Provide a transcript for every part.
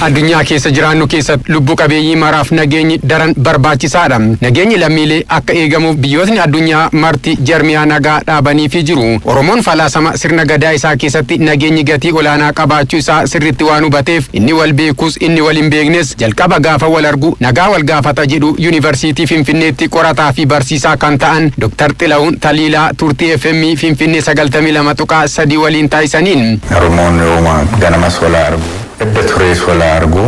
Addunyaa keessa jiraannu keessatti lubbu qabeeyyii maraaf nageenyi daran barbaachisaadha. Nageenyi lammiilee akka eegamuuf biyyootni addunyaa marti jarmiyaa nagaa dhaabaniifii jiru. Oromoon falaasama sirna gadaa isaa keessatti nageenyi gatii olaanaa qabaachuu isaa sirriitti waan hubateef inni wal beekus inni wal hin beeknes jalqaba gaafa wal argu nagaa wal gaafata jedhu Yuunivarsiitii Finfinneetti qorataa fi barsiisaa kan ta'an Dr. Xilahun Taliilaa turtii FM Finfinnee 92.3 waliin taasisaniin. Oromoon yooma ganamas wal argu. Edda turees wal argu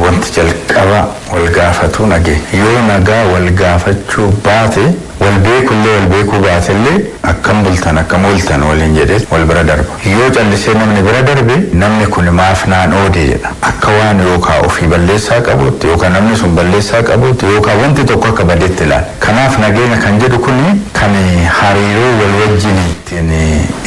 wanti jalqaba wal gaafatu nage. Yoo nagaa wal gaafachuu baate wal beekuu baatellee akkam bultan akkam ooltan waliin jedhee wal bira darba. Yoo callisee namni bira darbe namni kun maaf naan oode jedha. Akka waan yookaan ofii balleessaa qabuutti yookaan namni sun balleessaa qabuutti yookaan wanti tokko akka badeetti ilaala. Kanaaf nageenya kan jedhu kun kan hariiroo wal wajjin ittiin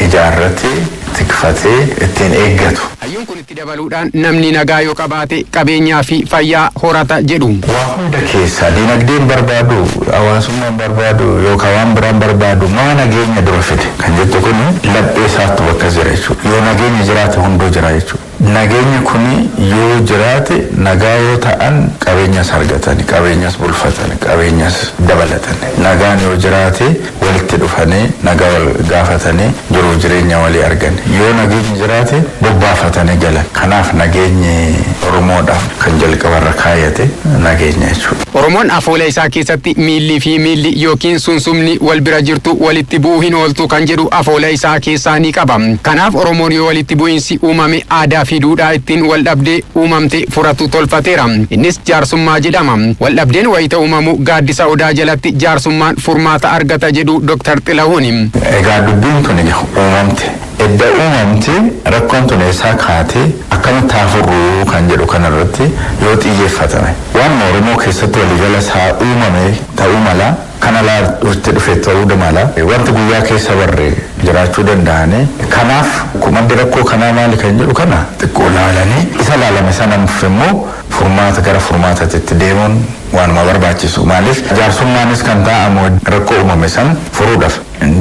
ijaarratee tikfatee ittiin eeggatu. Hayyoon kun itti dabaluudhaan namni nagaa yoo qabaate qabeenyaa fi fayyaa horata jedhu. Waa hunda keessaa dinagdeen barbaadu hawaasummaan barbaadu yookaan waan biraan barbaadu maa nageenya dura fide kan jettu kun laphee isaatti bakka jira jechuudha. Yoo nageenya jiraate hunduu jira jechuudha. Nageenya kun yoo jiraate nagaa yoo ta'an qabeenyas argatan qabeenyas bulfatan qabeenyas dabalatan. Nagaan yoo jiraate walitti dhufanii nagaa wal gaafatanii jiruuf jireenya walii argan. Yoo nageenyi jiraate bobbaafatanii galan. Kanaaf nageenyi Oromoodhaaf kan jalqabarra kaayate nageenya jechuudha. Oromoon afoola isaa keessatti miilli fi miilli yookiin sunsumni wal bira jirtu walitti bu'uu hin ooltu kan jedhu afoola isaa keessaa ni qaba. Kanaaf Oromoon yoo walitti bu'iinsi uumame aadaa fi duudhaa ittiin wal dhabdee uumamte furatu tolfateera. Innis jaarsummaa jedhama. Wal dhabdeen wayita uumamu gaaddisa odaa jalatti jaarsummaan furmaata argata jedhu Dr. Xilahun. Egaa dubbiin kun uumamte. Edda uumamte rakkoon tun eessaa kaatee akkamitti haafurruu kan jedhu kanarratti yoo xiyyeeffatame. Waan Oromoo keessatti waliigala isaa uumame ta'uu mala kana itti dhufe ta'uu mala wanti guyyaa keessa barree jiraachuu danda'anii kanaaf kumaddi rakkoo kanaa maali kan jedhu kana xiqqoo laalanii isa laalame sana immoo furmaata gara furmaatatti deemuun waanuma barbaachisu. Maaliif jaarsummaanis kan ta'amu rakkoo uumame san furuudhaaf.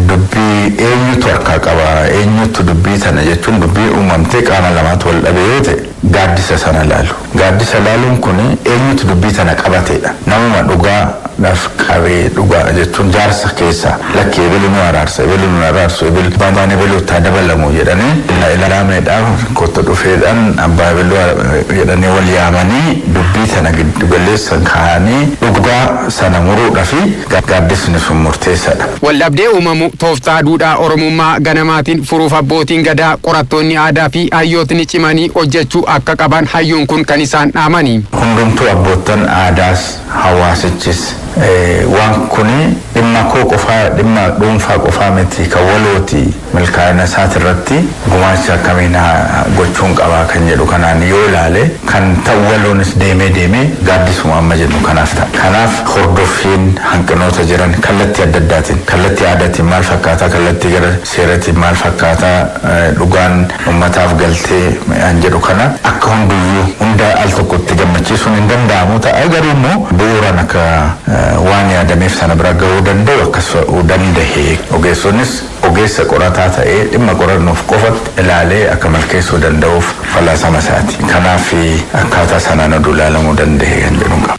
Dubbii eenyutu harkaa qaba eenyutu dubbii tana jechuun dubbii uumamtee qaama lamaatu wal dhabe yoo ta'e gaaddisa sana laalu. Gaaddisa laaluun kun eenyutu dubbii tana qabateedha. Namuma dhugaadhaaf qabee dhugaa jechuun jaarsa keessaa lakkee ebilu nu araarsa ebilu nu araarsu ebilu baabaan ebilu taa dabalamu jedhanii ilaalaameedhaaf kotta dhufeedhaan abbaa ebilu jedhanii wal yaamanii dubbii tana giddu galeessan kaa'anii dhugaa sana muruudhaaf gaaddisni sun murteessaadha. Wal dhabdee uumamu tooftaa duudhaa Oromummaa ganamaatiin furuuf abbootiin gadaa qorattoonni aadaa fi hayyootni cimanii hojjechuu akka qaban hayyoon kun kan isaan dhaamani. Hundumtuu abboottan aadaas hawaasichis waan kun dhimma koo qofaa dhimma dhuunfaa qofaa miti kan walooti milkaa'ina isaati irratti gumaacha akkamiin gochuun qabaa kan jedhu kanaan yoo ilaale kan ta'u waloonis deemee gaaddisuma amma jennu kanaaf ta'a. Kanaaf hordoffiin hanqinoota jiran kallattii adda addaatiin kallattii aadaatiin maal fakkaataa kallattii gara seeratiin maal fakkaataa dhugaan uummataaf galtee an jedhu kana akka hunduyyuu hunda al tokkotti gammachiisuun hin danda'amu ta'a garuu immoo bu'uuraan akka waan yaadameef sana bira gahuu danda'u akkasuma danda'e ogeessonis ogeessa qorataa ta'ee dhimma qorannoof qofatti ilaalee akka milkeessuu danda'uuf falaasama isaati. Kanaaf akkaataa sanaan oduu ilaalamuu danda'e kan jedhu qaba.